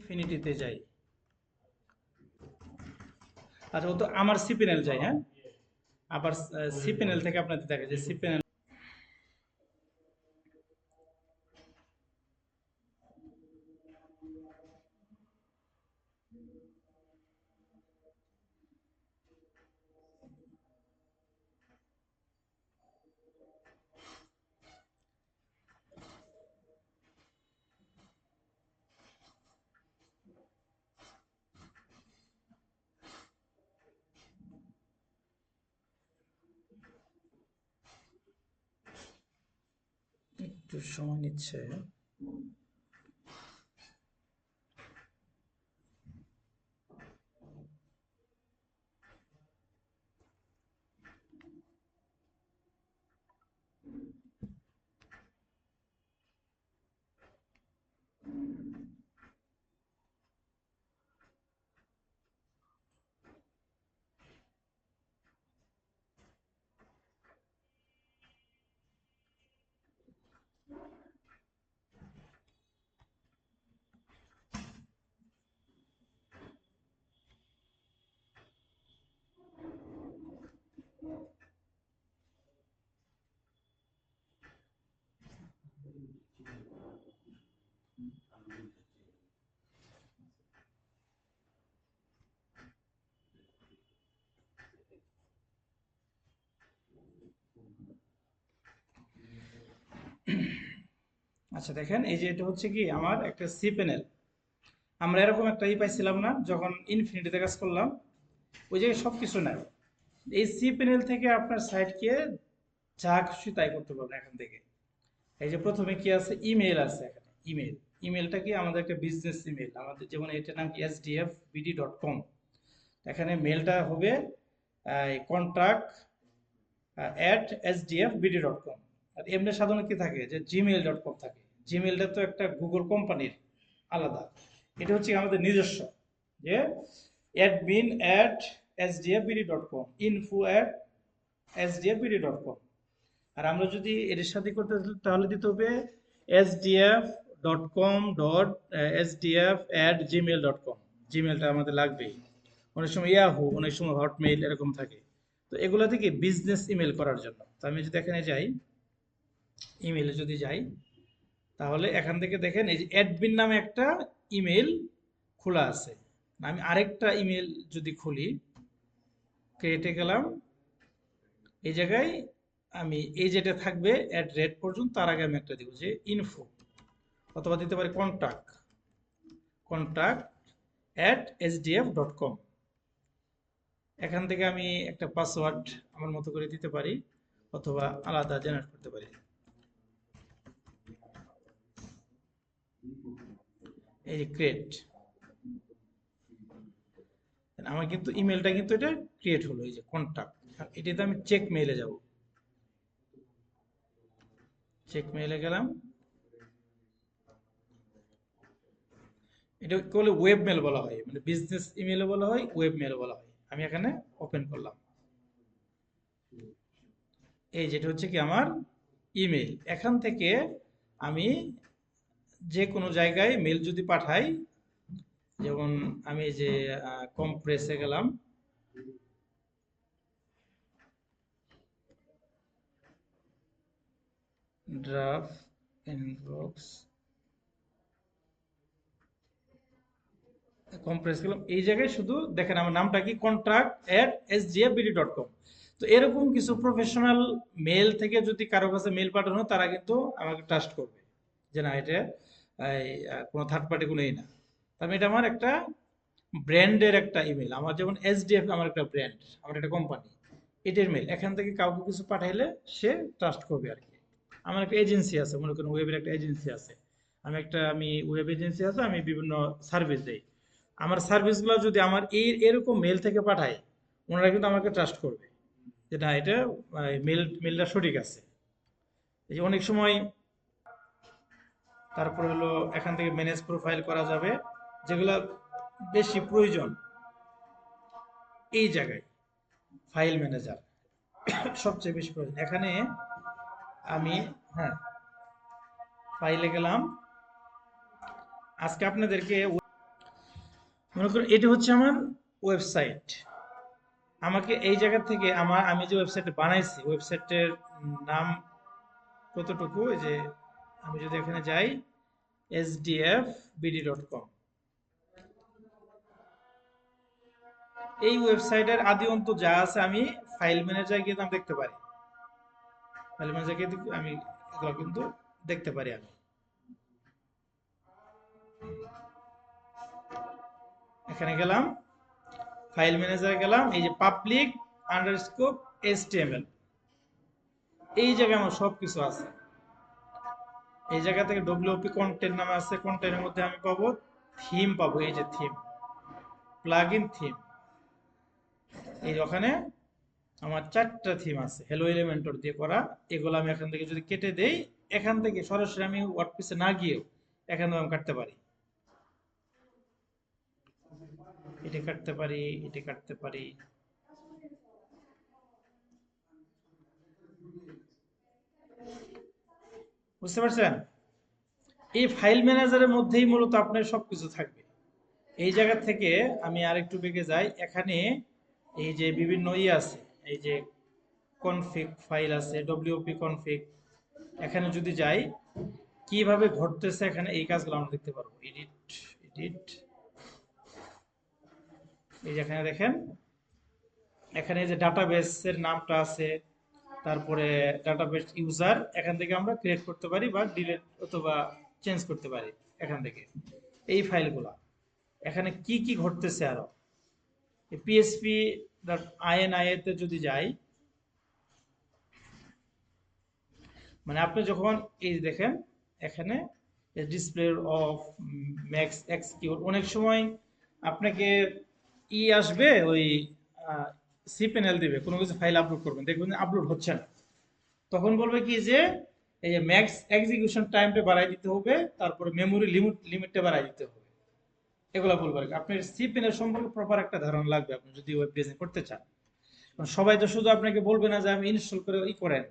ইনফিনিটিতে যাই। আচ্ছা, ও তো আমার সি প্যানেল যাই, হ্যাঁ, আবার সি প্যানেল থেকে আপনাদের দেখা যায় সি প্যানেল। একটু সময় নিচ্ছে। আচ্ছা দেখেন, এই যে এটা হচ্ছে কি আমার একটা সি প্যানেল। আমরা এরকম একটা পাইছিলাম না যখন ইনফিনিটিতে কাজ করলাম? ওই জায়গায় সব কিছু নাই। এই সি প্যানেল থেকে আপনার সাইটকে যা খুশি তাই করতে পারবেন এখান থেকে। এই যে প্রথমে কি আছে, ইমেল আছে এখানে। ইমেল, ইমেলটা কি আমাদের একটা বিজনেস ইমেল, আমাদের যেমন এটার নাম কি sdfbd.com। এখানে মেলটা হবে কন্ট্যাক্ট @sdfbd.com। আর এমনি সাধারণত কি থাকে যে gmail.com থাকে। জিমেলটা তো একটা গুগল কোম্পানির আলাদা, এটা হচ্ছে আমাদের নিজস্ব, যে admin@sdfbd.com, info@sdfbd.com। আর আমরা যদি এর সাথে করতে তাহলে দিতে হবে sdf.com.sdf@gmail.com। জিমেলটা আমাদের লাগবেই। অনেক সময় ইয়াহু, অনেক সময় হটমেইল এরকম থাকে। তো এগুলো থেকে বিজনেস ইমেল করার জন্য, তো আমি যদি এখানে যাই, ইমেলে যদি যাই, তাহলে এখান থেকে দেখেন এই যে অ্যাডমিন নামে একটা ইমেল খোলা আছে। আমি আরেকটা ইমেল যদি খুলি, ক্রিয়েটে গেলাম, এই জায়গায় আমি এই যেটা থাকবে @, পর্যন্ত, তার আগে আমি একটা দিব যে ইনফো, অথবা দিতে পারি contact@sdf.com। এখান থেকে আমি একটা পাসওয়ার্ড আমার মতো করে দিতে পারি, অথবা আলাদা জেনারেট করতে পারি। এই যে ক্রিয়েট, আমার কিন্তু ইমেলটা কিন্তু এটা ক্রিয়েট হলো, এই যে কন্টাক্ট। এটাতে আমি চেক মেইলে যাব, চেক মেইলে গেলাম। এটা বলে ওয়েব মেল বলা হয়, মানে বিজনেস ইমেলও বলা হয়, ওয়েব মেলও বলা হয়। আমি এখানে ওপেন করলাম, এই যেটা হচ্ছে কি আমার ইমেল। এখান থেকে আমি যে কোনো জায়গায় মেল যদি পাঠাই, যেমন আমি যে কমপ্রেসে গেলাম, ড্রাফট ইনবক্স, কমপ্রেস গেলাম, এই জায়গায় শুধু দেখেন আমার নামটা কি, contact@sdfbd.com। তো এরকম কিছু প্রফেশনাল মেল থেকে যদি কারো কাছে মেল পাঠানো হয়, তারা কিন্তু আমাকে ট্রাস্ট করবে যে না, এটা কোনো থার্ড পার্টি কোনো না। তার এটা আমার একটা ব্র্যান্ডের একটা ইমেল। আমার যেমন এসডিএফ আমার একটা ব্র্যান্ড, আমার একটা কোম্পানি, এটার মেল। এখান থেকে কাউকে কিছু পাঠাইলে সে ট্রাস্ট করবে আর কি। আমার একটা এজেন্সি আছে, মনে করেন ওয়েবের একটা এজেন্সি আছে, আমি ওয়েব এজেন্সি আছে, আমি বিভিন্ন সার্ভিস দেই। আমার সার্ভিসগুলো যদি আমার এরকম মেল থেকে পাঠায়, ওনারা কিন্তু আমাকে ট্রাস্ট করবে যে না, এটা মেলটা সঠিক আছে। এই যে অনেক সময়, তারপরে হলো এখান থেকে ম্যানেজ প্রোফাইল করা যাবে, যেগুলো বেশি প্রয়োজন এই জায়গায়। ফাইল ম্যানেজার সবচেয়ে বেশি প্রয়োজন এখানে। আমি, হ্যাঁ, ফাইলে গেলাম। আজকে আপনাদেরকে মনে করুন এটি হচ্ছে আমার ওয়েবসাইট। আমাকে এই জায়গা থেকে আমি যে ওয়েবসাইটটা বানাইছি ওয়েবসাইটের নাম কতটুকু, এই যে আমি যদি এখানে যাই sdfbd.com, এই ওয়েবসাইটের আদি অন্ত যা আছে আমি ফাইল ম্যানেজার গিয়ে আমি দেখতে পারি। ফাইল ম্যানেজার গিয়ে আমি এগুলো কিন্তু দেখতে পারি। আমি এখানে গেলাম, ফাইল ম্যানেজারে গেলাম, এই যে পাবলিক আন্ডারস্কোপ HTML, এই জায়গায় আমার সবকিছু আছে। এই জায়গা থেকে ডব্লিউপি কন্টেন্ট নামে আছে, কন্টেন্টের মধ্যে আমি পাবো থিম, পাবো এই যে থিম, প্লাগইন থিম। এই ওখানে আমার 4টা থিম আছে হ্যালো এলিমেন্টর দিয়ে করা। এগুলো আমি এখান থেকে যদি কেটে দেই, এখান থেকে সরাসরি আমি ওয়ার্ডপ্রেসে না গিয়েও এখান থেকে আমি কাটতে পারি। এটি কাটতে পারি, এটি কাটতে পারি। বুঝতে পারছেন? এই ফাইল ম্যানেজারের মধ্যেই মূলত আপনার সবকিছু থাকবে। এই জায়গা থেকে আমি আরেকটু বেগে যাই, এখানে এই যে বিভিন্ন আছে, এই যে কনফিগ ফাইল আছে, ডব্লিউপি কনফিগ, এখানে যদি যাই কিভাবে ঘটতেছে এখানে এই কাজগুলো আমরা দেখতে পারবো। এডিট, এডিট, এই যে এখানে দেখেন, এখানে যে ডাটাবেসের নামটা আছে, তারপরে ডাটাবেস ইউজার, এখান থেকে আমরা ক্রিয়েট করতে পারি বা ডিলিট অথবা চেঞ্জ করতে পারি এখান থেকে এই ফাইলগুলা। এখানে কি কি ঘটতেছে আরো, পিএসপি ডট আইএনআই তে যদি যাই, মানে আপনি যখন এই দেখেন এখানে ডিসপ্লে অফ ম্যাক্স এক্সকিউট, অনেক সময় আপনাকে আসবে ওই সি প্যানেল দিবে, কোনো কিছু ফাইল আপলোড করবেন, দেখবেন আপলোড হচ্ছে না, তখন বলবে কি যে এই যে ম্যাক্স এক্সিকিউশন টাইমটা বাড়াই দিতে হবে, তারপরে মেমোরি লিমিটটা বাড়াই দিতে হবে, এগুলো বলবো আর কি। আপনার সি প্যানেল সম্পর্কে প্রপার একটা ধারণা লাগবে আপনি যদি ওয়েব ডিজাইন করতে চান। সবাই তো শুধু আপনাকে বলবে না যে আমি ইনস্টল করে করেন,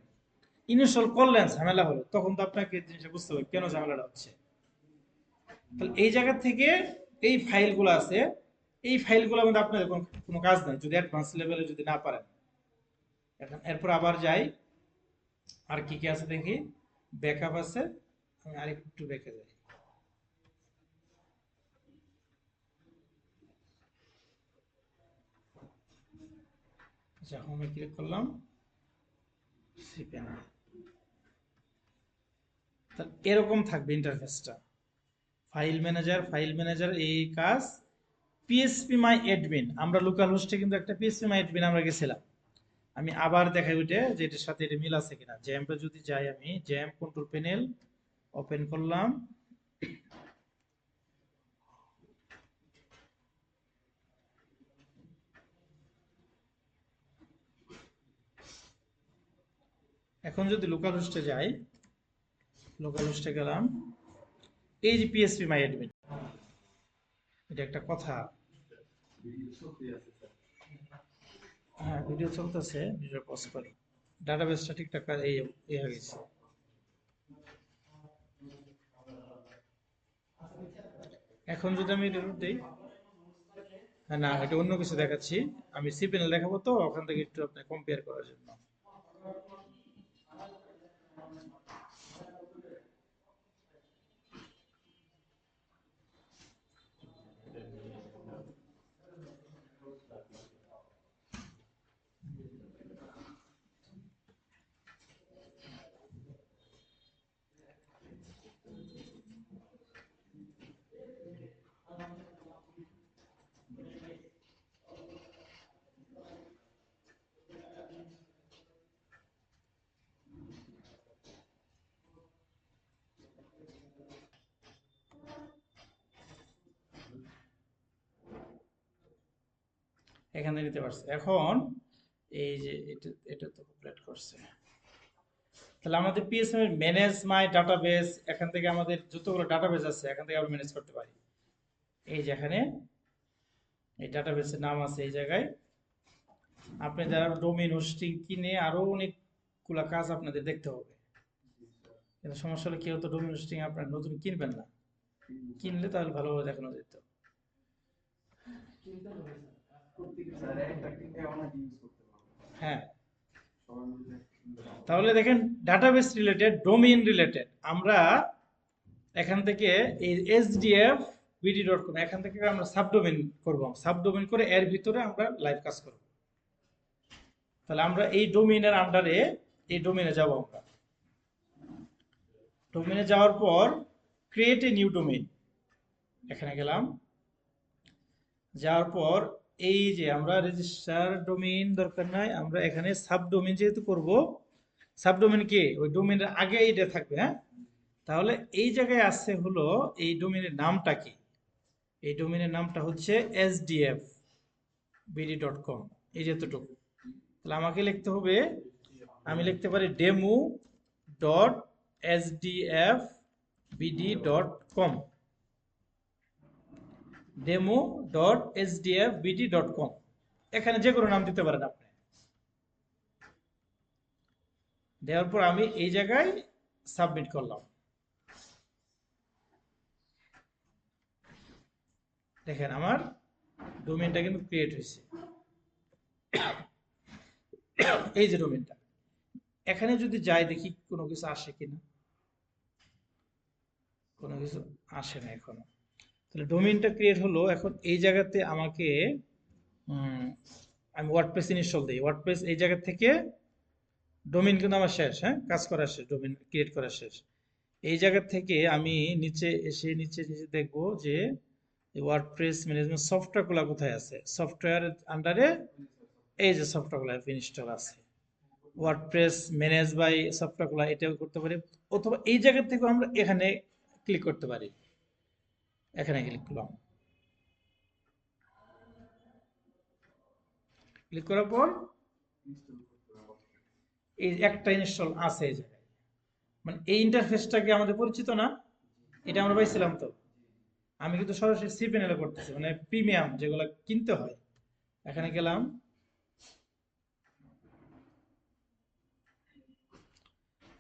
ইনস্টল করলেন ঝামেলা হলো, তখন তো আপনাকে জিনিসটা বুঝতে হবে কেন ঝামেলাটা হচ্ছে। তাহলে এই জায়গা থেকে এই ফাইলগুলো আছে, এই ফাইলগুলোর মধ্যে আপনাদের কোনো কাজ নাই যদি অ্যাডভান্স লেভেলে যদি না পারেন। এখন এরপর আবার যাই, আর কি কি আছে দেখি, ব্যাকআপ আছে, আমি আরেকটু ব্যাকে যাই। আচ্ছা, হোমে ক্লিক করলাম, সি প্যানেল, এরকম থাকবে ইন্টারফেসটা। ফাইল ম্যানেজার এই কাজ। পিএসপি মাই অ্যাডমিন, আমরা লোকাল হোস্টে কিন্তু একটা পিএসপি মাই অ্যাডমিন আমরা গেছিলাম। আমি আবার দেখাই ওইটা যে এটার সাথে এটা মিল আছে কিনা। জ্যাম্পে যদি যাই, আমি জ্যাম্প কন্ট্রোল প্যানেল ওপেন করলাম, এখন যদি লোকাল হোস্টে যাই, লোকাল হোস্টে গেলাম, এই যে পিএসপি মাই অ্যাডমিন, এটা একটা কথা। হ্যাঁ, ভিডিও চলতেছে, ভিডিও পজ করি, ডাটাবেসটা ঠিকঠাক এই হয়ে গেছে। এখন যদি আমি এটা দিই, হ্যাঁ না, এটা অন্য কিছু দেখাচ্ছি, আমি সি প্যানেল দেখাবো তো ওখান থেকে একটু আপনি কম্পেয়ার করার জন্য। এখানে নিতে পারছে। এখন এই যে এটা এটা তো কমপ্লিট করছে। তাহলে আমাদের পিএসএম এর ম্যানেজ মাই ডাটাবেস, এখান থেকে আমাদের যতগুলো ডাটাবেস আছে এখান থেকে আমরা ম্যানেজ করতে পারি। এই যে এখানে এই ডাটাবেসের নাম আছে এই জায়গায়। আপনি যারা ডোমেইন হোস্টিং কিনে আরো অনেকগুলা কাজ আপনাদের দেখতে হবে, কিন্তু সমস্যা হলো কেউ তো ডোমেইন হোস্টিং আপনার নতুন কিনবেন না, কিনলে তাহলে ভালোভাবে দেখানো যেত। হ্যাঁ, তাহলে দেখেন ডাটাবেস রিলেটেড, ডোমেইন রিলেটেড, আমরা এখান থেকে এই এসডিএফ বিডি.কম এখান থেকে আমরা সাবডোমেইন করব, সাবডোমেইন করে এর ভিতরে আমরা লাইভ কাজ করব। তাহলে আমরা এই ডোমেইনের আন্ডারে এই ডোমেইনে যাব। আমরা ডোমেইনে যাওয়ার পর ক্রিয়েট এ নিউ ডোমেইন, এখানে গেলাম। যাওয়ার পর এই যে আমরা রেজিস্টার ডোমেইন দরকার নাই, আমরা এখানে সাবডোমেইন যেহেতু করব, সাবডোমেইন কি ওই ডোমেইনের আগে এইটা থাকবে। হ্যাঁ, তাহলে এই জায়গায় আছে হলো এই ডোমেইনের নামটা কি, এই ডোমেইনের নামটা হচ্ছে sdf bd.com, এই যেতটুকু। তাহলে আমাকে লিখতে হবে, আমি লিখতে পারি demo dot sdf bd.com, demo dot sdf bd.com, এখানে যে কোনো নাম দিতে পারেন আপনি। দেওয়ার পর আমি এই জায়গায় সাবমিট করলাম। দেখেন আমার ডোমেইনটা কিন্তু ক্রিয়েট হয়েছে, এই যে ডোমেইনটা। এখানে যদি যাই দেখি কোনো কিছু আসে কিনা, কোনো কিছু আসে না এখনো। তাহলে ডোমেইনটা ক্রিয়েট হলো। এখন এই জায়গাতে আমাকে আমি ওয়ার্ডপ্রেস ইনস্টল দিই। ওয়ার্ডপ্রেস এই জায়গা থেকে ডোমেইন কিন্তু আমার শেষ, হ্যাঁ, কাজ করা শেষ, ডোমেইন ক্রিয়েট করা শেষ। এই জায়গা থেকে আমি নিচে এসে নিচে নিচে দেখবো যে ওয়ার্ডপ্রেস ম্যানেজমেন্ট সফটওয়্যারগুলো কোথায় আছে। সফটওয়্যার আন্ডারে এই যে সফটওয়্যারগুলো ইনস্টল আছে, ওয়ার্ডপ্রেস ম্যানেজ বাই সফটওয়্যারগুলো, এটাও করতে পারি। অথবা এই জায়গা থেকে আমরা এখানে ক্লিক করতে পারি। এখানে ক্লিক করলাম, ক্লিক করার পর এই একটা ইনস্টল আছে এই জায়গায়। মানে এই ইন্টারফেসটা কি আমাদের পরিচিত না? এটা আমরা পাইছিলাম তো। আমি কিন্তু সরাসরি সি প্যানেলে করতেছি, মানে প্রিমিয়াম যেগুলো কিনতে হয়। এখানে গেলাম,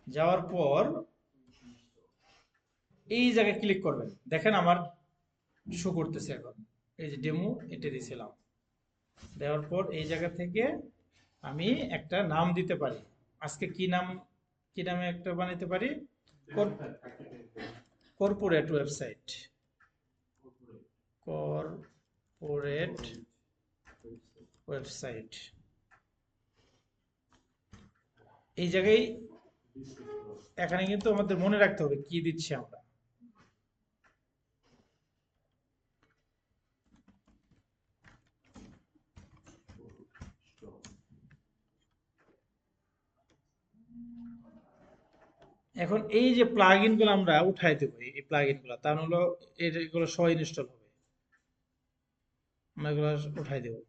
যাওয়ার পর এই জায়গায় ক্লিক করবেন। দেখেন আমার শো করতেছে এখন, এই যে ডেমো এটা দিয়েছিলাম। দেওয়ার পর এই জায়গা থেকে আমি একটা নাম দিতে পারি। আজকে কি নাম, কি নামে একটা বানাইতে পারি? Corporate website, corporate website. এই জায়গায় এখানে কিন্তু আমাদের মনে রাখতে হবে কি দিচ্ছি আমরা। এখন এই যে প্লাগইন গুলো আমরা উঠাই দেবো, এই প্লাগইন গুলো, তা হলো এগুলো সহ ইনস্টল হবে, আমরা এগুলো উঠাই দেবো।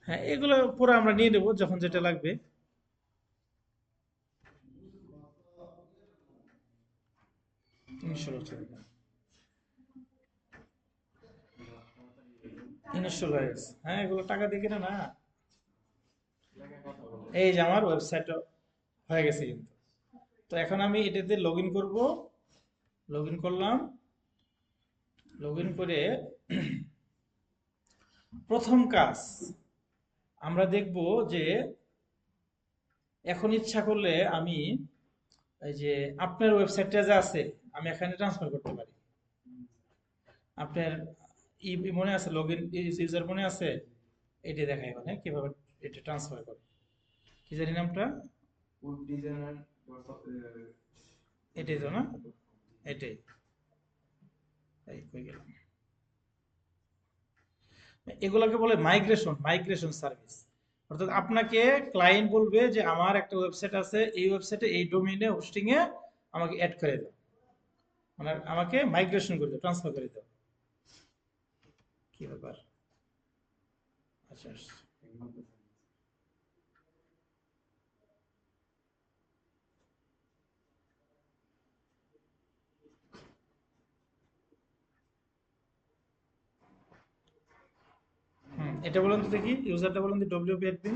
হ্যাঁ, এগুলো পুরো আমরা নিয়ে নেবো যখন যেটা লাগবে। ইনস্টল হচ্ছে, ইনস্টল হয়ে গেছে। হ্যাঁ, এগুলো টাকা দিয়ে কিনা না। এই যে আমার ওয়েবসাইট হয়ে গেছে কিন্তু। তো এখন আমি এটাতে লগ ইন করবো। লগ ইন করলাম। লগ ইন করে প্রথম কাজ আমরা দেখব যে এখন ইচ্ছা করলে আমি এই যে আপনার ওয়েবসাইটটা যে আছে আমি এখানে ট্রান্সফার করতে পারি। আপনার মনে আছে, লগ ইন ইউজার মনে আছে? এটি দেখা এখানে কিভাবে এটা ট্রান্সফার করে। কি জানি নামটা, এটাই তো না? এটাই, এই কই গেলাম। এগুলোকে বলে মাইগ্রেশন, মাইগ্রেশন সার্ভিস। অর্থাৎ আপনাকে ক্লায়েন্ট বলবে যে আমার একটা ওয়েবসাইট আছে, এই ওয়েবসাইটে এই ডোমেইনে হোস্টিং এ আমাকে অ্যাড করে দাও, মানে আমাকে মাইগ্রেশন করে দাও, ট্রান্সফার করে দাও। কি ব্যাপার? আচ্ছা, এটা বলুন তো দেখি, ইউজারটা বলুন তো, ডব্লিউপি অ্যাডমিন।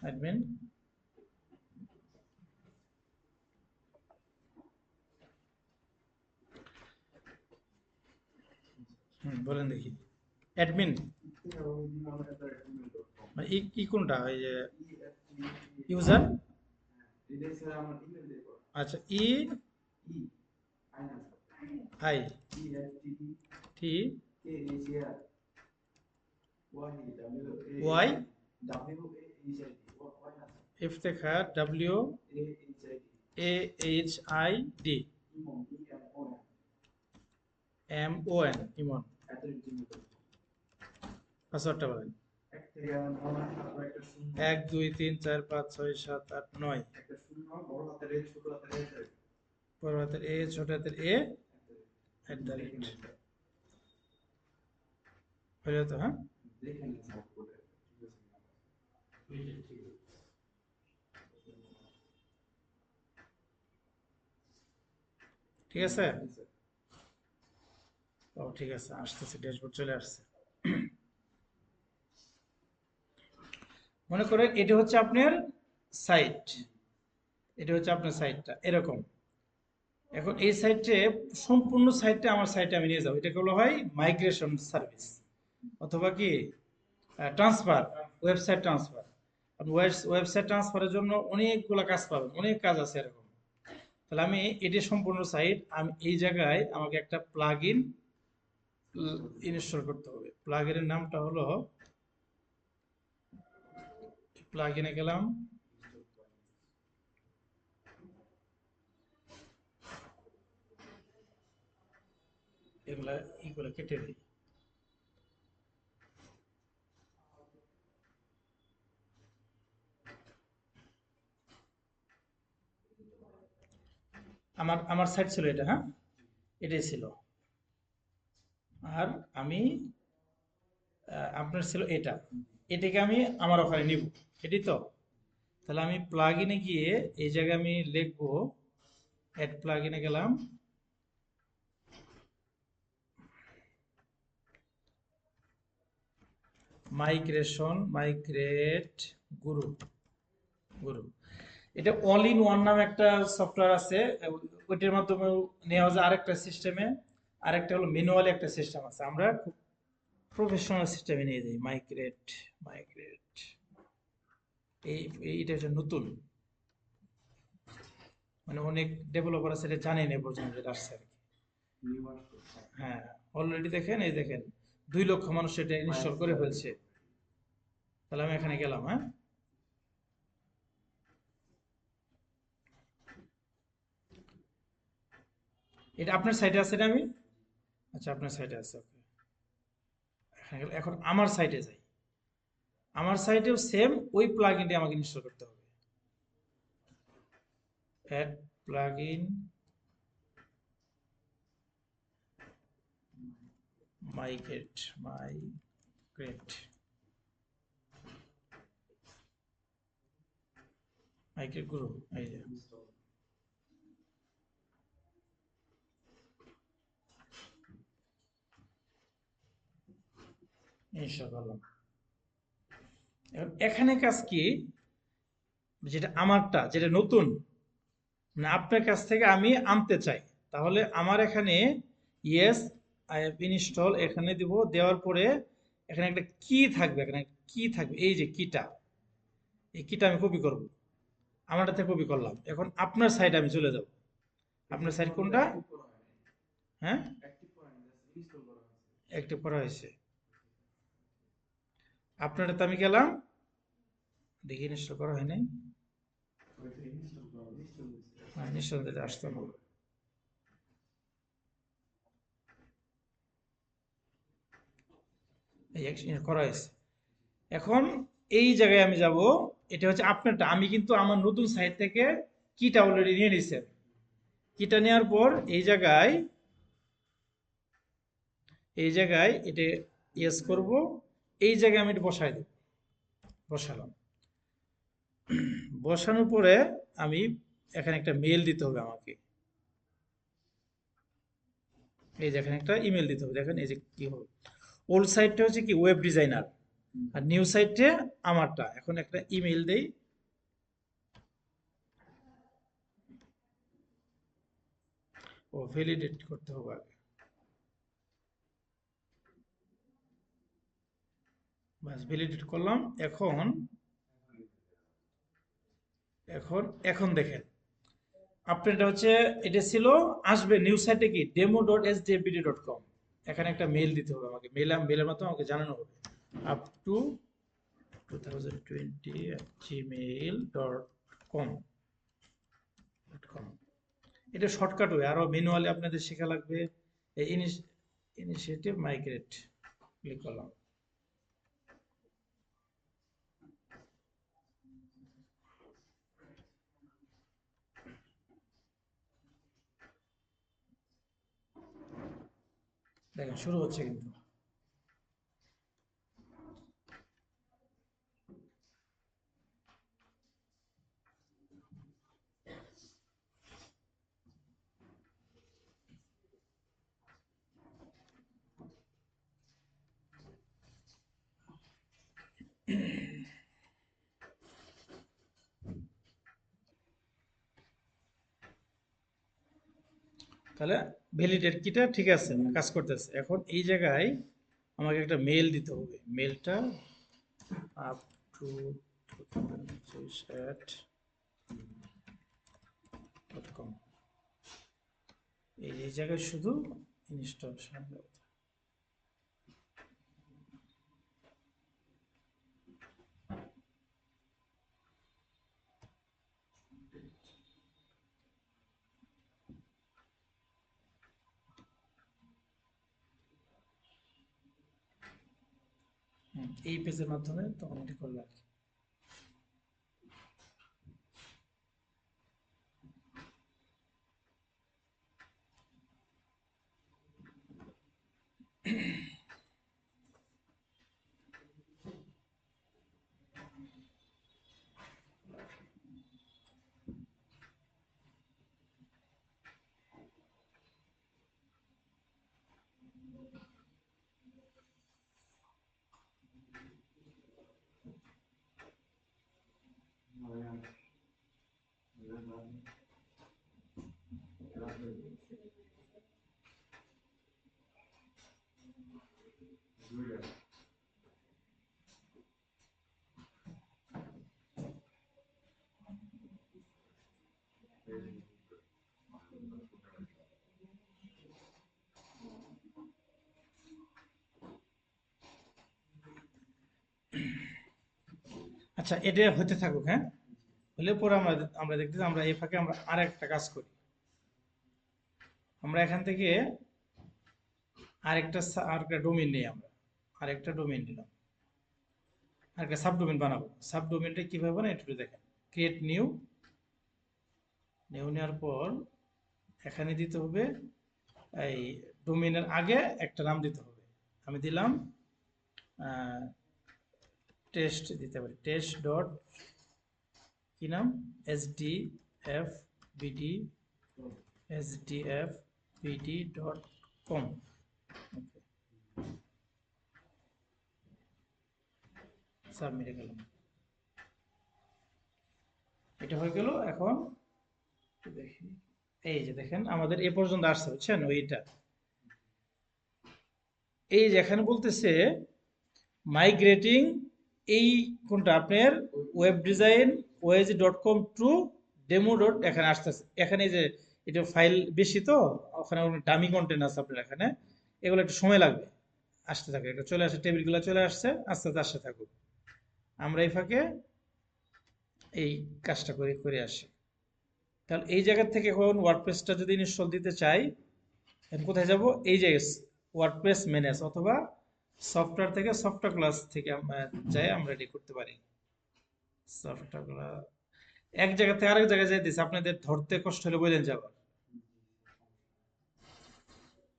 অ্যাডমিন বলেন দেখি অ্যাডমিন ই কোনটা ওই যে ইউজার আচ্ছা E I T Y Iftekhar W A H I D M O N Emon পাসওয়ার্ডটা বলেন 1 2 3 4 5 6 7 8 9 বড় হাতের এ ছোট হাতের এ @ হলো তো হ্যাঁ ঠিক আছে ও ঠিক আছে আসতেছে ড্যাশবোর্ড চলে আসছে মনে করেন এটা হচ্ছে আপনার সাইট এটা হচ্ছে আপনার সাইটটা এরকম এখন এই সাইটে সম্পূর্ণ সাইটটা আমার সাইটে আমি নিয়ে যাবো এটা হলো হয় মাইগ্রেশন সার্ভিস অথবা কি ট্রান্সফার ওয়েবসাইট ট্রান্সফার আপনি ওয়েবসাইট ট্রান্সফারের জন্য অনেকগুলো কাজ পাবেন অনেক কাজ আছে এরকম তাহলে আমি এটি সম্পূর্ণ সাইট আমি এই জায়গায় আমাকে একটা প্লাগইন ইনস্টল করতে হবে প্লাগইনের নামটা হলো প্লাগইনে গেলাম এগুলা এইগুলো কেটে দিই আমার সাইট ছিল এটা হ্যাঁ এটাই ছিল আর আমি আপনার ছিল এটাকে আমি আমার ওখানে নিব এটি তো তাহলে আমি প্লাগইনে গিয়ে এই জায়গায় আমি লিখবো অ্যাড প্লাগইনে গেলাম মাইগ্রেট গুরু এটা অল ইন ওয়ান নামে একটা সফটওয়্যার আছে ওইটার মাধ্যমে নেওয়া যায় আরেকটা সিস্টেমে আরেকটা হলো ম্যানুয়ালি একটা সিস্টেম আছে আমরা খুব প্রফেশনাল সিস্টেমে নিয়ে যাই মাইগ্রেট এইটা হচ্ছে নতুন মানে অনেক ডেভেলপার আছে এটা জানেন এ পর্যন্ত যেটা আসছে আর কি হ্যাঁ অলরেডি দেখেন এই দেখেন 2 লক্ষ মানুষ এটা ইনস্টল করে ফেলছে তাহলে আমি এখানে গেলাম হ্যাঁ এটা আপনার সাইটে আছে না আমি আচ্ছা আপনার সাইটে আছে ওকে এখন আমার সাইটে যাই আমার সাইটেও সেম ওই প্লাগইনটি আমাকে ইনস্টল করতে হবে অ্যাড প্লাগইন মাইগ্রেট গুরু এই যে ইনস্টল করলাম এখানে কাজ কি যেটা আমারটা যেটা নতুন মানে আপনার কাছ থেকে আমি আনতে চাই তাহলে আমার এখানে ইয়েস আই হ্যাভ ইনস্টল এখানে দিব দেওয়ার পরে এখানে একটা কি থাকবে এখানে কি থাকবে এই যে কিটা এই কিটা আমি কপি করব আমারটাতে কপি করলাম এখন আপনার সাইড আমি চলে যাব আপনার সাইড কোনটা হ্যাঁ অ্যাক্টিভ করা হয়েছে আপনারটাতে আমি গেলাম দেখি ইনস্টল করা হয়নি নিঃসন্দেহে আসতো না করা হয়েছে এখন এই জায়গায় আমি যাব এটা হচ্ছে আপনারটা আমি কিন্তু আমার নতুন সাইট থেকে কিটা অলরেডি নিয়ে নিছে কিটা নেওয়ার পর এই জায়গায় এটা ইয়েস করব এই জায়গায় আমি এটা বসাই দেব বসালাম বসানোর পরে আমি এখানে একটা মেল দিতে হবে আমাকে এই যে এখানে একটা ইমেল দিতে হবে দেখেন এই যে কি হবে ওল্ড সাইটটা হচ্ছে কি ওয়েব ডিজাইনার আর নিউ সাইটে আমারটা। এখন একটা ইমেল দেই, ও ভ্যালিডেট করতে হবে আগে। বাস ভ্যালিডেট করলাম। এখন এখন এখন দেখেন আপনার এটা হচ্ছে, এটা ছিল, আসবে নিউ সাইটে কি demo.sdfbd.com। এখানে একটা মেল দিতে হবে আমাকে, মেলের মাধ্যমে আমাকে জানানো হবে আপ টু 2020@gmail.com। এটা শর্টকাট ওয়ে, আরো ম্যানুয়ালি আপনাদের শেখা লাগবে। ইনিশিয়েটিভ মাইগ্রেট ক্লিক করলাম। দেখেন শুরু হচ্ছে কিন্তু। তাহলে ভ্যালিডেট কিটা ঠিক আছে, কাজ করতেছে। এখন এই জায়গায় আমাকে একটা মেল দিতে হবে, মেলটা আপ টু 2020@.com। এই জায়গায় শুধু ইনস্টলেশন। এই পেজের মাধ্যমে তখন এটি করলে আর কি। আচ্ছা, এটা হতে থাকুক, হ্যাঁ। হলে পরে আমরা আমরা দেখতেছি, আমরা এই ফাঁকে আমরা আরেকটা কাজ করি। আমরা এখান থেকে আরেকটা ডোমেইন নিই, আমরা আরেকটা ডোমেইন নিলাম, আরেকটা সাবডোমেইন বানাবো। সাবডোমেইনটা কিভাবে বানাই একটু দেখেন। ক্রিয়েট নিউ, নেওয়ার পর এখানে দিতে হবে এই ডোমেইনের আগে একটা নাম দিতে হবে। আমি দিলাম টেস্ট দিতে পারি, টেস্ট ডট কি নাম, sdfbd.com। সাবমিটে গেলাম, এটা হয়ে গেল। এখন দেখি, এই যে দেখেন আমাদের এ পর্যন্ত আসছে, বুঝছেন ওইটা। এই যে এখানে বলতেছে মাইগ্রেটিং, এই কোনটা আপনার ওয়েব ডিজাইন ওএজি.com টু ডেমো ডট, এখানে আসতেছে। এখানে যে এটা ফাইল বেশি, তো ওখানে ডামি কন্টেন্ট আছে আপনার এখানে, এগুলো একটু সময় লাগবে আসতে থাকে। এটা চলে আসে, টেবিলগুলো চলে আসছে, আস্তে আস্তে আসতে থাকুক। আমরা এই ফাঁকে এই কাজটা করে করে আসি। তাহলে এই জায়গা থেকে এখন ওয়ার্ডপ্রেসটা যদি ইনস্টল দিতে চাই, এখন কোথায় যাব, এই যে ওয়ার্ডপ্রেস ম্যানেজ, অথবা সফটওয়্যার থেকে সফটওয়্যার ক্লাস থেকে যাই আমরা এটি করতে পারি। সফটওয়্যার ক্লাস এক জায়গা থেকে আরেক জায়গায় যাই দিচ্ছে, আপনাদের ধরতে কষ্ট হলে বলেন যাবার।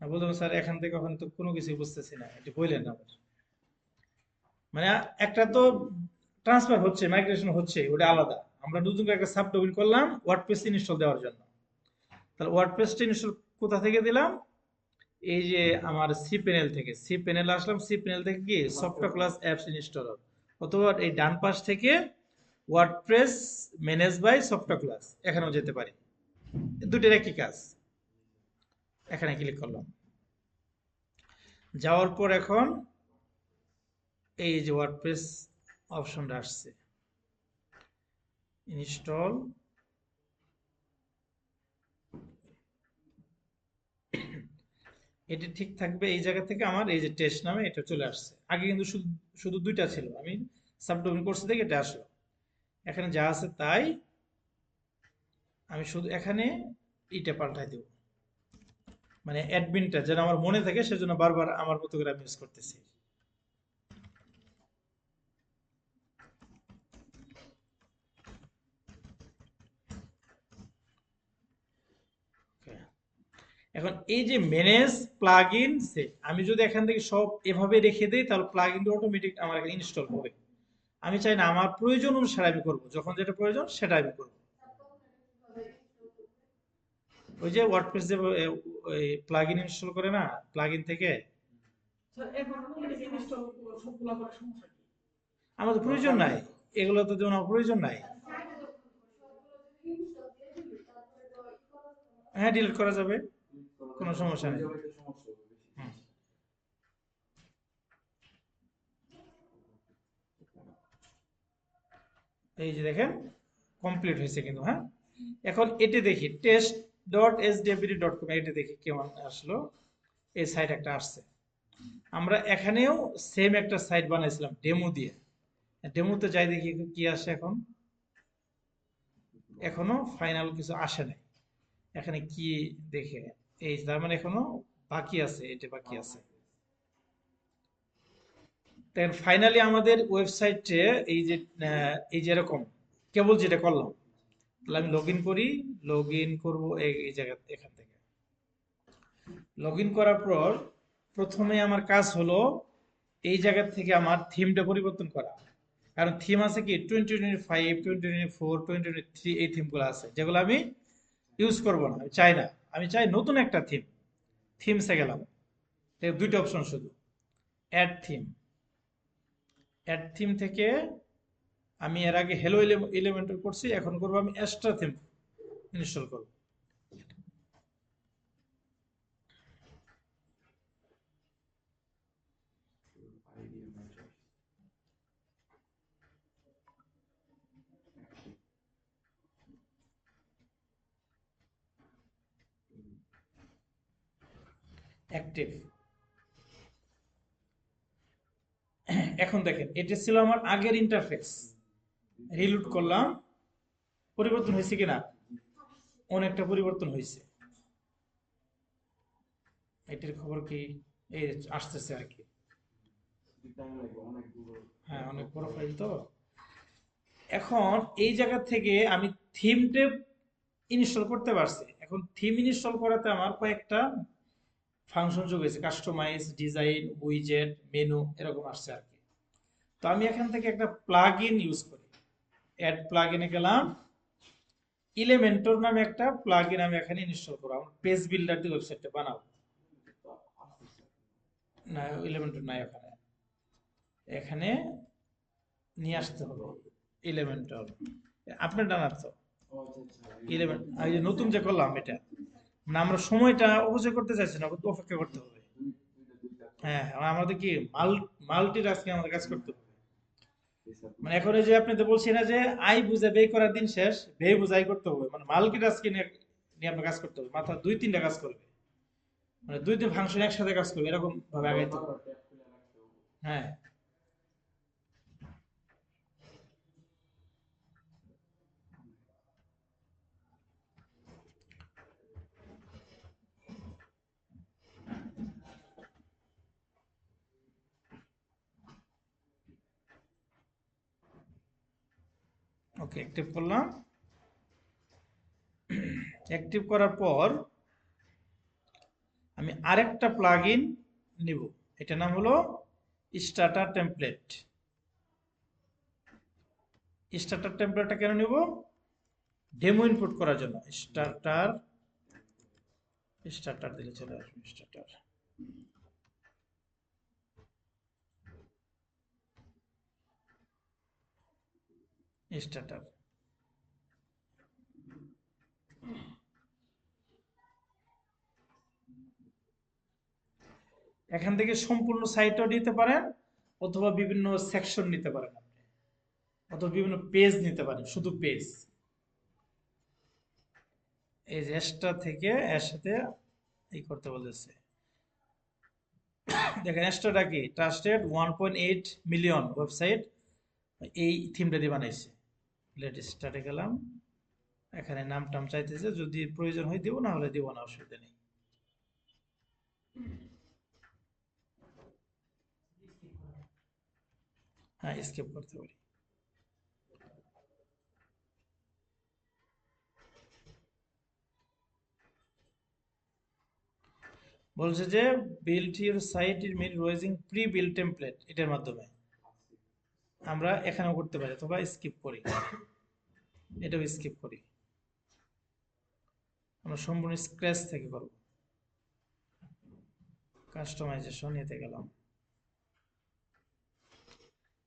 বললাম স্যার এখান থেকে ওখানে তো কোনো কিছু বুঝতেছি না, এটি বললেন আবার। মানে একটা তো ট্রান্সফার হচ্ছে, মাইগ্রেশন হচ্ছে, ওটা আলাদা। আমরা নতুন করে একটা সাবডোমেইন করলাম ওয়ার্ডপ্রেস ইনস্টল দেওয়ার জন্য। তাহলে ওয়ার্ডপ্রেসটা ইনস্টল কোথা থেকে দিলাম, এই যে আমার সি প্যানেল থেকে সি প্যানেল আসলাম, সি প্যানেল থেকে কি সফটওয়্যার ক্লাস অ্যাপস ইনস্টলার, অথবা এই ডান পাশ থেকে WordPress manage by software class, এখানেও যেতে পারি। দুটোর একই কাজ। এখানে ক্লিক করলাম, যাওয়ার পর এখন এই যে ওয়ার্ডপ্রেস অপশনটা আসছে, ইনস্টল। এটি ঠিক থাকবে, এই জায়গা থেকে আমার এই যে টেস্ট নামে এটা চলে আসছে। আগে কিন্তু শুধু শুধু দুইটা ছিল, আমি সাবডোমেইন কোর্স থেকে এটা আসলো। এখানে যা আছে তাই আমি শুধু এখানে ইটা পাল্টাই দেব, মানে অ্যাডমিনটা যেন আমার মনে থাকে, সেজন্য বারবার আমার মতো করে আমি ইউজ করতেছি। Okay. এখন এই যে ম্যানেজ প্লাগইন সেট, আমি যদি এখান থেকে সব এভাবে রেখে দেই তাহলে প্লাগইন অটোমেটিক আমার এখানে ইনস্টল হবে। আমি চাই না, আমার প্রয়োজন অনুসারে আমি করব, যখন যেটা প্রয়োজন সেটা আমি করব। ওই যে ওয়ার্ডপ্রেস যে ওই প্লাগইন ইনস্টল করে না, প্লাগইন থেকে আমাদের প্রয়োজন নাই, এগুলো তো যেমন আমার প্রয়োজন নাই। হ্যাঁ, ডিলিট করা যাবে, কোনো সমস্যা নেই। হুম। এই যে দেখেন কমপ্লিট হয়েছে কিন্তু। হ্যাঁ, এখন এটি দেখি test.sdfbd.com, এটি দেখি কেমন আসলো। এই সাইট একটা আসছে। আমরা এখানেও সেম একটা সাইট বানাইছিলাম ডেমো দিয়ে, ডেমোতে যাই দেখি কি আসে। এখন এখনো ফাইনাল কিছু আসে নাই। এখানে কি দেখে, এই তার মানে এখনো বাকি আছে, এটা বাকি আছে। দেখেন ফাইনালি আমাদের ওয়েবসাইটে এই যে এই যে এরকম কেবল যেটা করলাম, তাহলে আমি লগ ইন করি, লগ ইন করবো এই জায়গা, এখান থেকে লগ ইন করার পর প্রথমে আমার কাজ হলো এই জায়গা থেকে আমার থিমটা পরিবর্তন করা। কারণ থিম আছে কি 2025, 2024, 2023, এই থিমগুলো আছে যেগুলো আমি ইউজ করবো না, আমি চাই না। আমি চাই নতুন একটা থিম। থিমসে গেলাম, দুইটা অপশন শুধু, অ্যাড থিম। অ্যাড থিম থেকে আমি এর আগে হ্যালো এলিমেন্টর করছি, এখন করবো আমি এক্সট্রা থিম ইনস্টল করব। অ্যাক্টিভ। এখন দেখেন এটা ছিল আমার আগের ইন্টারফেস, রিলোড করলাম, পরিবর্তন হয়েছে কিনা, অনেকটা পরিবর্তন হয়েছে। এটির খবর কি, এই আসতেছে আর কি। হ্যাঁ, অনেক বড় ফাইল তো। এখন এই জায়গা থেকে আমি থিমটা ইনস্টল করতে পারছি। এখন থিম ইনস্টল করাতে আমার কয়েকটা ফাংশন যোগ হয়েছে, কাস্টমাইজ, ডিজাইন, উইজেট, মেনু, এরকম আসছে আর কি। তো আমি এখান থেকে একটা প্লাগ ইন ইউজ করি, অ্যাড প্লাগ ইনে গেলাম, ইলেমেন্টর নামে একটা প্লাগ ইন আমি এখানে ইনস্টল করবো। আমার পেজ বিল্ডার দিয়ে ওয়েবসাইটটা বানাবো। না, ইলেমেন্টর নাই ওখানে, এখানে নিয়ে আসতে হবে ইলেমেন্টর। আপনার ডানার তো ইলেভেন, এই যে নতুন যে করলাম এটা, মানে আমরা সময়টা অপচয় করতে চাইছি না, কিন্তু অপেক্ষা করতে হবে। হ্যাঁ, আমাদের কি মাল্টি টাস্কিং আমাদের কাজ করতে হবে। মানে এখন এই যে আপনি তো বলছি না যে আই বুঝে ব্যয় করার দিন শেষ, ব্যয় বুঝাই করতে হবে, মানে মাল্টি টাস্কিং নিয়ে আপনার কাজ করতে হবে, মাথা দুই তিনটা কাজ করবে, মানে দুই তিন ফাংশন একসাথে কাজ করবে, এরকম ভাবে আগাইতে হবে। হ্যাঁ। ওকে, অ্যাক্টিভ করলাম। অ্যাক্টিভ করার পর আমি আরেকটা প্লাগ ইন নিব, এটার নাম হলো স্টার্টার টেমপ্লেট। স্টার্টার টেমপ্লেটটা কেন নিব, ডেমো ইনপুট করার জন্য। স্টার্টার, স্টার্টার দিলে চলে আসবে, স্টার্টার। স্টার্টার। এখান থেকে সম্পূর্ণ সাইটও নিতে পারেন, অথবা বিভিন্ন সেকশন নিতে পারেন আপনি, অথবা বিভিন্ন পেজ নিতে পারেন, শুধু পেজ। এই যে এক্সট্রা থেকে এর সাথে এই করতে বলেছে। দেখেন এক্সট্রাটা কি, ট্রাস্টেড 1.8 মিলিয়ন ওয়েবসাইট এই থিমটা দিয়ে বানাইছে। লেট স্টার্টে গেলাম, এখানে নাম টাম চাইতেছে, যদি প্রয়োজন হয় দিব, না হলে দিব না, অসুবিধা নেই। হ্যাঁ, স্কিপ করতে পারি। বলছে যে build your site in min using pre build template, এটার মাধ্যমে আমরা এখানেও করতে পারি, অথবা স্কিপ করি, এটাও স্কিপ করি। আমরা সম্পূর্ণ স্ক্র্যাচ থেকে করব। কাস্টমাইজেশন এতে গেলাম,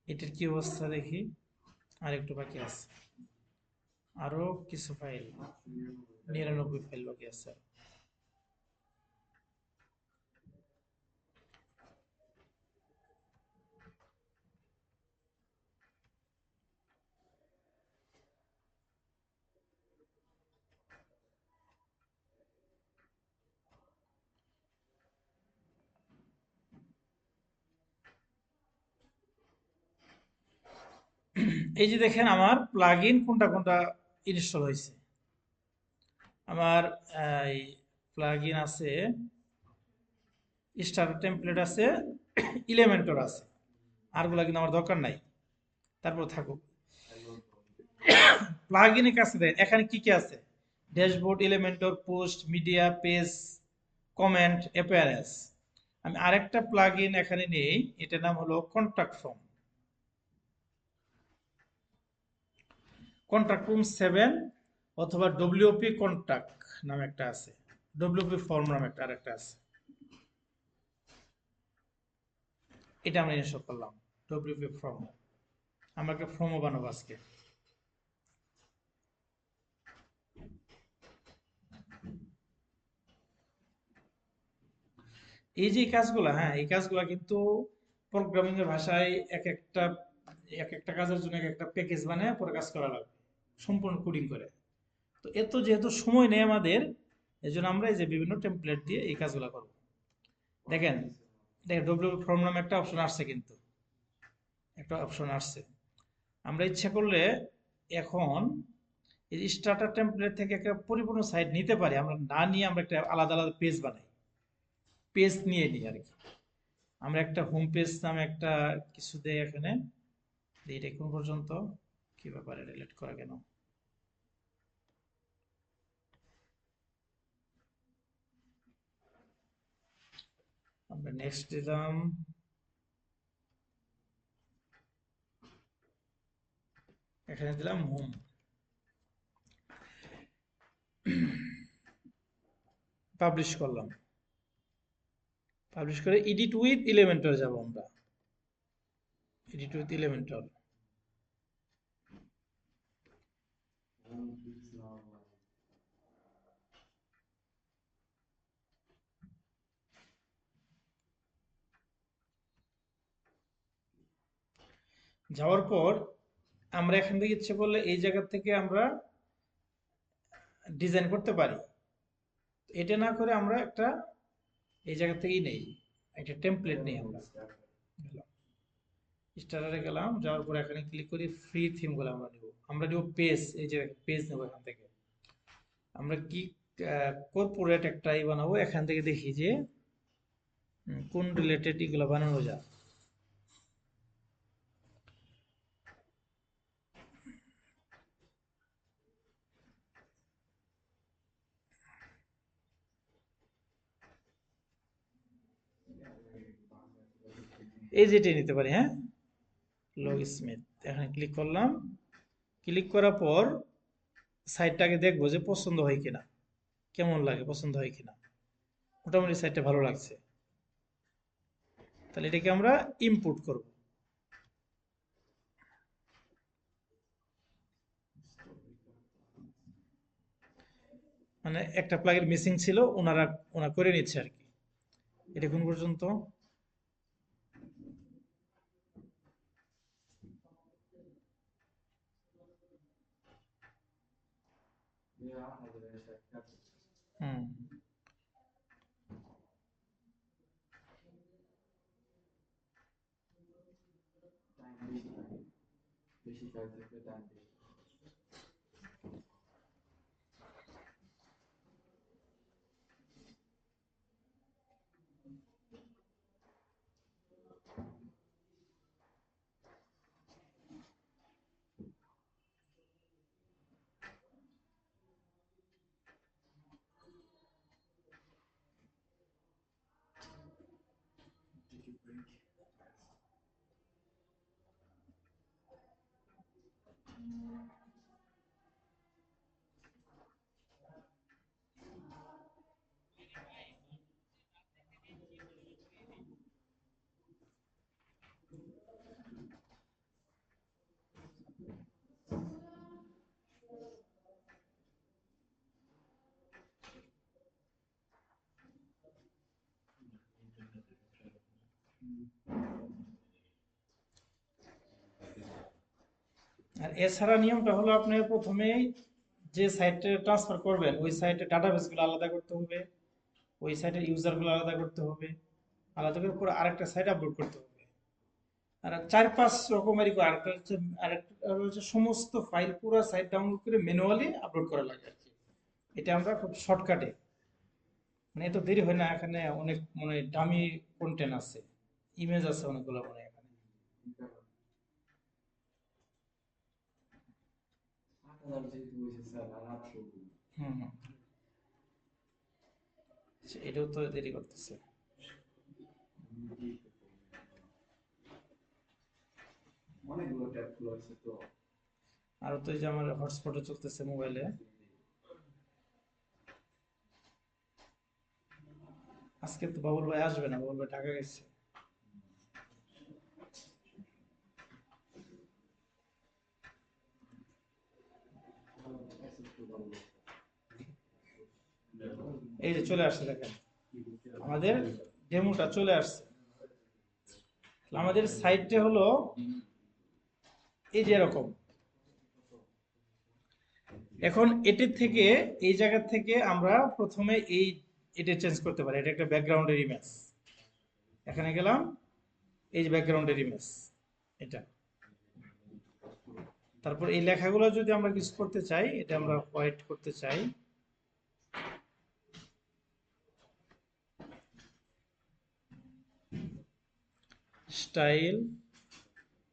এটার কি অবস্থা দেখি। আর একটু বাকি আছে, আরো কিছু ফাইল, 99 ফাইল বাকি আছে। এই যে দেখেন আমার প্লাগইন কোনটা কোনটা ইনস্টল হয়েছে। আমার এই প্লাগইন আছে, স্টার্টার টেমপ্লেট আছে, ইলেমেন্টর আছে, আরগুলা কিন্তু আমার দরকার নাই, তারপর থাকুক। প্লাগইনে কাছে দেয় এখানে কি কি আছে, dashboard, Elementor, post, media, page, comment, appearance. আমি আরেকটা প্লাগইন এখানে নেই, এটার নাম হলো কন্ট্যাক্ট ফর্ম। কন্ট্যাক্ট ফর্ম 7 অথবা ডব্লিউপি কন্ট্যাক্ট নামে একটা আছে, ডব্লিউপি ফর্ম নামে একটা আরেকটা আছে, এটা আমরা ইনস্টল করলাম। ডব্লিউপি ফর্ম, আমরা একটা ফর্মও বানাবো আজকে। এই যে কাজগুলা, হ্যাঁ এই কাজগুলা কিন্তু প্রোগ্রামিং এর ভাষায় এক একটা কাজের জন্য এক একটা প্যাকেজ বানায় পরে কাজ করা লাগবে, সম্পূর্ণ কোডিং করে। তো এত যেহেতু সময় নেই আমাদের, এই জন্য আমরা এই যে বিভিন্ন টেমপ্লেট দিয়ে এই কাজগুলো করব। দেখেন, দেখেন ডব্লিউ ফর্ম নামে একটা অপশন আসছে, কিন্তু একটা অপশন আসছে। আমরা ইচ্ছা করলে এখন এই স্টার্টার টেমপ্লেট থেকে একটা পরিপূর্ণ সাইট নিতে পারি, আমরা না নিয়ে আমরা একটা আলাদা আলাদা পেজ বানাই, পেজ নিয়ে নিই আর কি। আমরা একটা হোম পেজ নামে একটা কিছু দেই এখানে, এটা কোন পর্যন্ত, কি ব্যাপারে রিলেট করা কেন। আমরা নেক্সট দিলাম, এখানে দিলাম হোম, পাবলিশ করলাম। পাবলিশ করে এডিট উইথ এলিমেন্টর যাব আমরা, এডিট উইথ এলিমেন্টর। যাওয়ার পর আমরা এখান থেকে ইচ্ছে করলে এই জায়গা থেকে আমরা ডিজাইন করতে পারি। এটা না করে আমরা একটা এই জায়গা থেকেই নেই, একটা টেমপ্লেট নেই আমরা। স্টার্টারে গেলাম, যাওয়ার পর এখানে ক্লিক করি, ফ্রি থিম গুলো আমরা নিব। আমরা নিব পেজ, এই যে পেজ নেব এখান থেকে। আমরা কি কর্পোরেট একটাই বানাবো, এখান থেকে দেখি যে কোন রিলেটেড এগুলো বানানো যায়। এই যেটা নিতে পারি, হ্যাঁ লগ স্মিথ। এখানে ক্লিক করলাম, ক্লিক করার পর সাইটটাকে দেখবো যে পছন্দ হয় কিনা, কেমন লাগে, পছন্দ হয় কিনা। মোটামুটি সাইটটা ভালো লাগছে। তাহলে এটাকে আমরা ইনপুট করব। মানে একটা প্লাগইন মিসিং ছিল, ওনারা করে নিচ্ছে আর কি। এটা কোন পর্যন্ত? হুম। আর এছাড়া নিয়মটা হলো, আপনি প্রথমেই যে সাইটে ট্রান্সফার করবেন ওই সাইটে ডাটাবেসগুলো আলাদা করতে হবে, ওই সাইটের ইউজারগুলো আলাদা করতে হবে, আলাদা করে পুরো আরেকটা সাইট আপলোড করতে হবে। আর 4-5 রকমেরই করে। আরেকটা হচ্ছে সমস্ত ফাইল পুরো সাইট ডাউনলোড করে ম্যানুয়ালি আপলোড করা লাগে আর কি। এটা আমরা খুব শর্টকাটে, মানে এত দেরি হয় না। এখানে অনেক মানে দামি কন্টেন্ট আছে, ইমেজ আছে অনেকগুলো মানে এখানে। হুম হুম। এটাও তো দেরি করতেছে। আর তো এই যে আমার হটস্পটে চলতেছে মোবাইলে। আজকে তো বাবুল ভাই আসবে না, বাবুল ভাই ঢাকা গেছে। এই যে চলে আসছে, দেখেন আমাদের ডেমোটা চলে আসছে। আমাদের সাইটটা হলো এই যে এরকম। এখন এটির থেকে, এই জায়গা থেকে আমরা প্রথমে এটা চেঞ্জ করতে পারি। এটা একটা ব্যাকগ্রাউন্ডের ইমেজ, এখানে গেলাম, এই যে ব্যাকগ্রাউন্ডের ইমেজ এটা। তারপর এই লেখাগুলো যদি আমরা কিছু করতে চাই, এটা আমরা হোয়াইট করতে চাই, স্টাইল,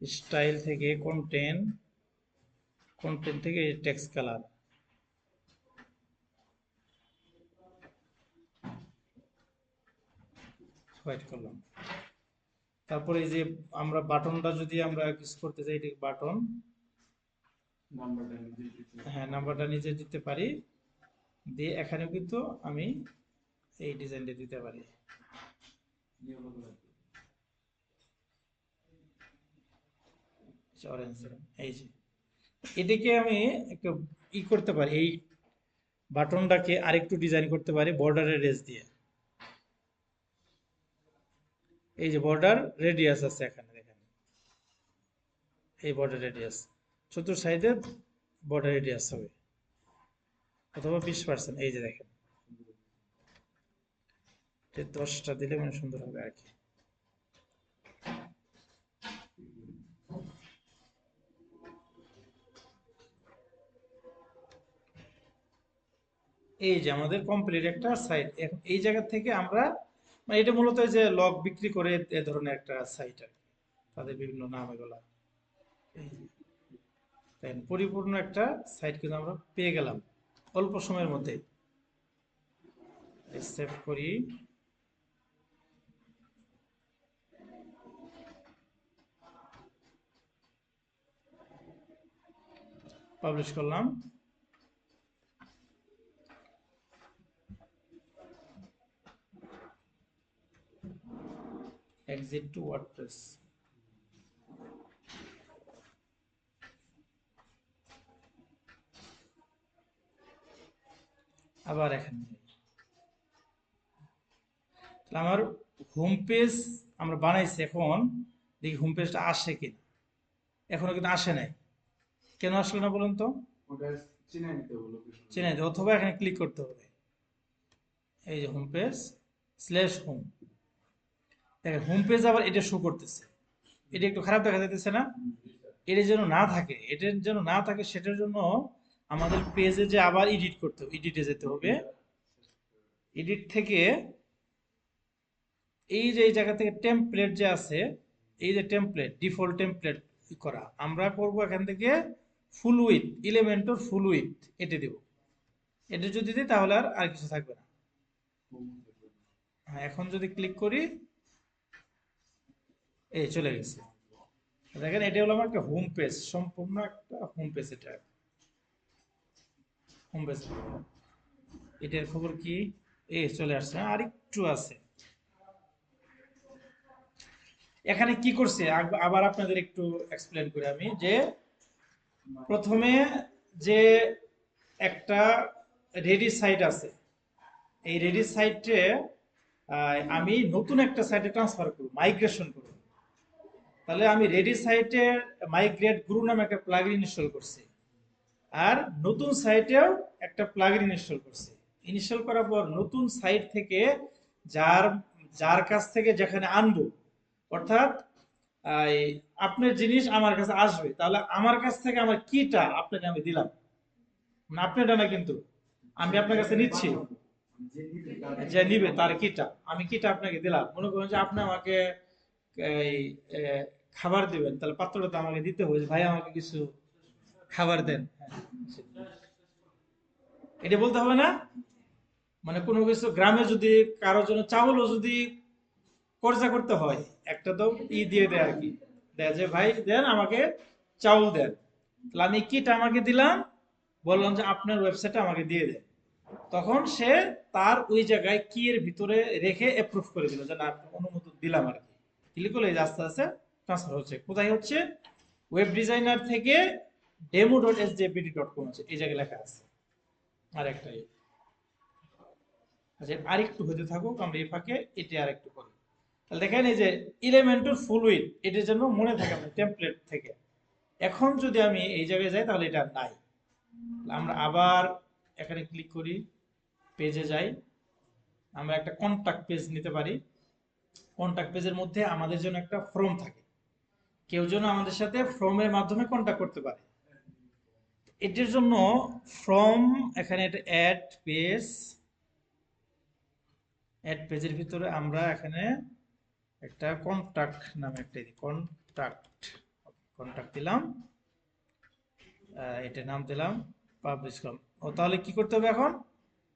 স্টাইল থেকে কন্টেন্ট, কন্টেন্ট থেকে টেক্সট কালার, হোয়াইট করলাম। তারপরে এই যে আমরা বাটনটা যদি আমরা কিছু করতে চাই, এটা বাটন, হ্যাঁ নাম্বারটা নিজে দিতে পারি। দিয়ে এখানেও কিন্তু আমি এই ডিজাইনটা দিতে পারি, অরেঞ্জ। এই যে এটাকে আমি একটু করতে পারি, এই বাটনটাকে আরেকটু ডিজাইন করতে পারি বর্ডারের রেস দিয়ে। এই যে বর্ডার রেডিয়াস আছে এখানে দেখেন, এই বর্ডার রেডিয়াস চতুর সাইডে বর্ডার রেডিয়াস হবে, অথবা 20%। এই যে দেখেন 10টা দিলে মানে সুন্দর হবে আর কি। এই যে আমাদের কমপ্লিট একটা সাইট। এই জায়গা থেকে আমরা, মানে এটা মূলত এই যে লগ বিক্রি করে এ ধরনের একটা সাইট আর কি, তাদের বিভিন্ন নাম এগুলা। এই যে দেখেন পরিপূর্ণ একটা সাইট কিন্তু আমরা পেয়ে গেলাম অল্প সময়ের মধ্যে। সেভ করি, পাবলিশ করলাম। Exit Z2 WordPress. আবার এখানে আমার হোম পেজ আমরা বানাইছি, এখন দেখি হোম পেজটা আসে কিনা। এখনো কিন্তু আসে নাই, কেন আসলো না বলুন তো? চিনে নিতে, অথবা এখানে ক্লিক করতে হবে, এই যে হোম পেজ স্ল্যাশ হোম। দেখেন হোম পেজ আবার এটা শো করতেছে, এটা একটু খারাপ দেখা যাইতেছে না? এটা যেন না থাকে, এটার যেন না থাকে সেটার জন্য আমাদের পেজে যে আবার এডিট করতে হবে, এডিটে যেতে হবে। এডিট থেকে এই যে এই জায়গা থেকে টেমপ্লেট যে আছে, এই যে টেমপ্লেট, ডিফল্ট টেমপ্লেট করা, আমরা করব এখান থেকে ফুল উইথ, ইলেমেন্টর ফুল উইথ এটা দেব। এটা যদি দিই তাহলে আর কিছু থাকবে না। হ্যাঁ, এখন যদি ক্লিক করি, এই চলে গেছে। দেখেন এটা হলো আমার একটা হোম পেজ, সম্পূর্ণ একটা হোম পেজ। এটা হোম পেজ, এটার খবর কি? এই চলে আসছে, আর একটু আছে। এখানে কি করছে আবার আপনাদের একটু এক্সপ্লেন করি আমি, যে প্রথমে যে একটা রেডি সাইট আছে, এই রেডি সাইটে আমি নতুন একটা সাইটে ট্রান্সফার করব, মাইগ্রেশন করব। তাহলে আমি রেডি সাইটে মাইগ্রেট গুরু নামে একটা প্লাগইন ইনস্টল করছি, আর নতুন সাইটেও একটা প্লাগইন ইনস্টল করছি। ইনস্টল করার পর নতুন সাইট থেকে যার যার কাছ থেকে যেখানে আনবো, অর্থাৎ আপনার জিনিস আমার কাছে আসবে, তাহলে আমার কাছ থেকে আমার কিটা আপনাকে আমি দিলাম, মানে আপনারটা না, কিন্তু আমি আপনার কাছে নিচ্ছি, যে নিবে তার কিটা, আমি কিটা আপনাকে দিলাম। মনে করুন যে আপনি আমাকে এই খাবার দিবেন, তাহলে পাত্রটা তো আমাকে দিতে হবে, ভাই আমাকে কিছু খাবার দেন। এটা বলতে হবে না? মানে কোনো কিছু গ্রামে যদি কারোর জন্য চাউলও যদি খরচা করতে হয়, একটা তো দিয়ে দেয় আর কি, দেয় যে ভাই দেন আমাকে চাউল দেন, তাহলে আমি কিট আমাকে দিলাম, বললাম যে আপনার ওয়েবসাইটে আমাকে দিয়ে দেন, তখন সে তার ওই জায়গায় কি এর ভিতরে রেখে অ্যাপ্রুভ করে দিল যে না আমি অনুমোদন দিলাম আর কি। ক্লিক করলে আস্তে আস্তে ট্রান্সফার হচ্ছে। কোথায় হচ্ছে? ওয়েব ডিজাইনার থেকে demo.sjpd.com আছে, এই জায়গায় লেখা আছে। আর একটাই, আচ্ছা আরেকটু হতে থাকুক, আমরা এই ফাঁকে এটা আরেকটু করি। তাহলে দেখেন এই যে ইলেমেন্টর ফুল উইথ, এটার জন্য মনে থাকে আপনার টেমপ্লেট থেকে। এখন যদি আমি এই জায়গায় যাই তাহলে এটা নাই। আমরা আবার এখানে ক্লিক করি, পেজে যাই, আমরা একটা কন্টাক্ট পেজ নিতে পারি। কন্টাক্ট পেজের মধ্যে আমাদের জন্য একটা ফর্ম থাকে, কেউ যেন আমাদের সাথে ফর্মের মাধ্যমে কন্টাক্ট করতে পারে। এটার জন্য ফর্ম, এখানে একটা অ্যাড পেজের ভিতরে আমরা এখানে একটা কন্টাক্ট নামে একটা কন্টাক্ট দিলাম, এটা নাম দিলাম পাবলিশ করলাম। ও তাহলে কি করতে হবে এখন?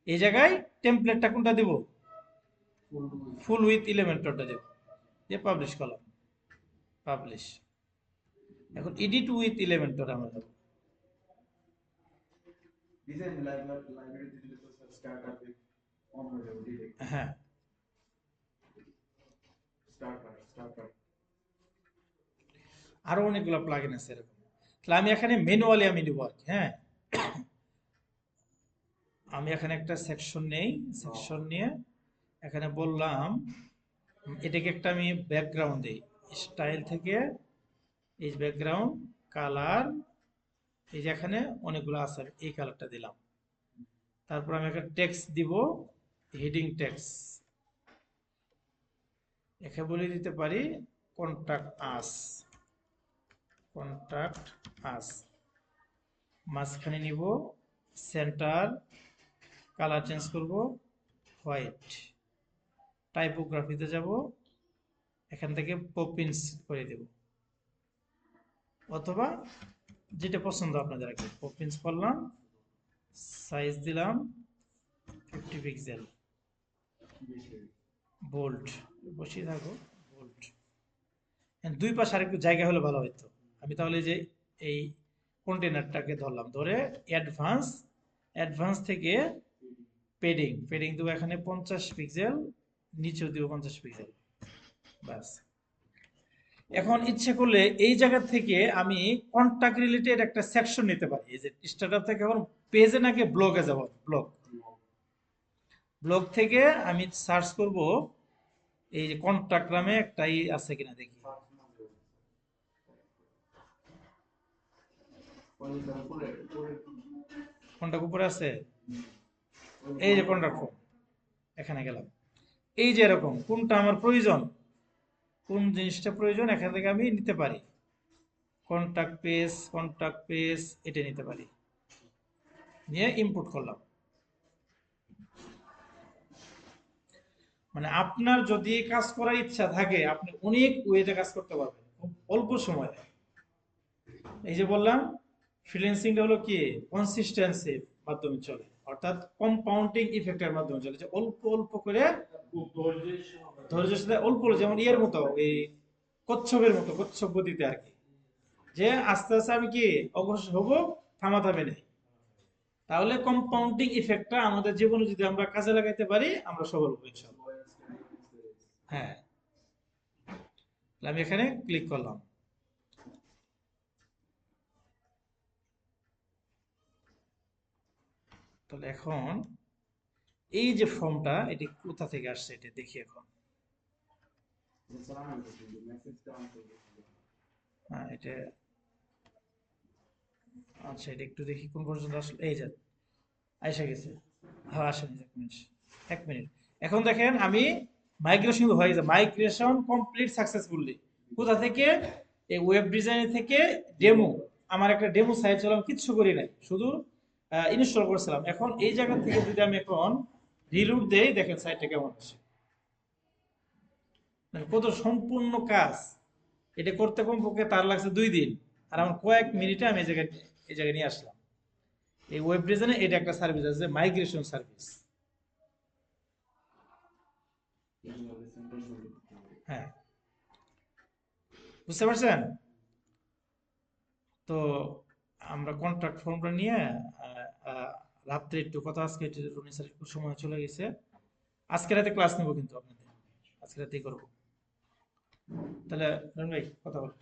এই জায়গায় টেমপ্লেটটা কোনটা দেব? ফুল উইথ ইলেমেন্টরটা দেব, দিয়ে পাবলিশ করলাম, পাবলিশ। এখন এডিট উইথ ইলেমেন্টর আমরা দেব। হ্যাঁ, আরো অনেকগুলো প্লাগইন আছে এরকম। তাহলে আমি এখানে ম্যানুয়ালি আমি নিব আর কি। হ্যাঁ, আমি এখানে একটা সেকশন নেই, সেকশন নিয়ে এখানে বললাম এটাকে একটা আমি ব্যাকগ্রাউন্ড দিই, স্টাইল থেকে এই ব্যাকগ্রাউন্ড কালার, এই যে এখানে অনেকগুলো আছে, এই কালারটা দিলাম। তারপর আমি একটা টেক্সট দিব, হেডিং টেক্সট, এখানে বলে দিতে পারি কন্টাক্ট আস, কন্টাক্ট আস। মাঝখানে নিব, সেন্টার, কালার চেঞ্জ করব হোয়াইট, টাইপোগ্রাফিতে যাব, এখান থেকে পপিন্স করে দেব, অথবা যেটা পছন্দ আপনাদের আগে পপিন্স করলাম, সাইজ দিলাম 50 পিক্সেল, বোল্ড বসিয়ে থাকো, বোল্ড। দুই পাশে আরেকটু জায়গা হলে ভালো হতো। আমি তাহলে যে এই কন্টেনারটাকে ধরলাম, ধরে অ্যাডভান্স, অ্যাডভান্স থেকে পেডিং, পেডিং দেবো এখানে 50 পিক্সেল, নিচেও দেবো 50 পিক্সেল, ব্যাস। এখন ইচ্ছে করলে এই জায়গা থেকে আমি কন্টাক্ট রিলেটেড একটা সেকশন নিতে পারি। এই যে স্টার্টআপ থেকে এখন পেজে নাকি ব্লগে যাব, ব্লগ, ব্লগ থেকে আমি সার্চ করব এই যে কন্টাক্ট নামে একটাই আছে কিনা দেখি। কন্টাক্ট উপরে আছে, এই যে কন্টাক্ট ফর্ম, এখানে গেলাম। এই যে এরকম কোনটা আমার প্রয়োজন, কোন জিনিসটা প্রয়োজন এখান থেকে আমি নিতে পারি। কন্টাক্ট পেজ এটা নিতে পারি, নিয়ে ইনপুট করলাম। মানে আপনার যদি কাজ করার ইচ্ছা থাকে আপনি অনেক ওয়েতে কাজ করতে পারবেন খুব অল্প সময়ে। এই যে বললাম ফ্রিল্যান্সিংটা হলো কি কনসিস্টেন্সির মাধ্যমে চলে, অর্থাৎ কম্পাউন্ডিং ইফেক্টের মাধ্যমে চলে, যে অল্প অল্প করে ধৈর্যের সাথে অল্প, যেমন ইয়ের মতো, এই কচ্ছপের মতো, কচ্ছপ গতিতে আর কি, যে আস্তে আস্তে আমি কি অগ্রসর হব, থামাথামে নেই। তাহলে কম্পাউন্ডিং ইফেক্টটা আমাদের জীবনে যদি আমরা কাজে লাগাইতে পারি আমরা সফল হবো ইনশাআল্লাহ। হ্যাঁ, তাহলে আমি এখানে ক্লিক করলাম। তাহলে এখন এই যে ফর্মটা এটি কোথা থেকে আসছে এটা দেখি এখন। হ্যাঁ, এটা আচ্ছা, এটা একটু দেখি কোন পর্যন্ত আসলে। এই যে আইসা গেছে। হ্যাঁ, আসেন, এক মিনিট, এক মিনিট। এখন দেখেন আমি মাইগ্রেশন হয়ে গেছে, মাইগ্রেশন কমপ্লিট সাকসেসফুলি। কোথা থেকে? এই ওয়েব ডিজাইন থেকে ডেমো, আমার একটা ডেমো সাইট ছিল, আমি কিচ্ছু করি নাই, শুধু ইনস্টল করেছিলাম। এখন এই জায়গা থেকে যদি আমি এখন রিলোড দেই, দেখেন সাইটটা কেমন আছে, মানে কত সম্পূর্ণ কাজ। এটা করতে কমপক্ষে তার লাগছে 2 দিন, আর আমার কয়েক মিনিটে আমি এই জায়গায় নিয়ে আসলাম। এই ওয়েব ডিজাইনে এটা একটা সার্ভিস আছে, মাইগ্রেশন সার্ভিস। হ্যাঁ, বুঝতে পারছেন? তো আমরা কন্ট্রাক্ট ফর্মটা নিয়ে আহ, আহ, রাত্রে একটু কথা, আজকে একটু রনি স্যার একটু সময় চলে গেছে, আজকে রাতে ক্লাস নেবো কিন্তু আপনাদের, আজকে রাতেই করবো। তাহলে রনি ভাই কথা বল।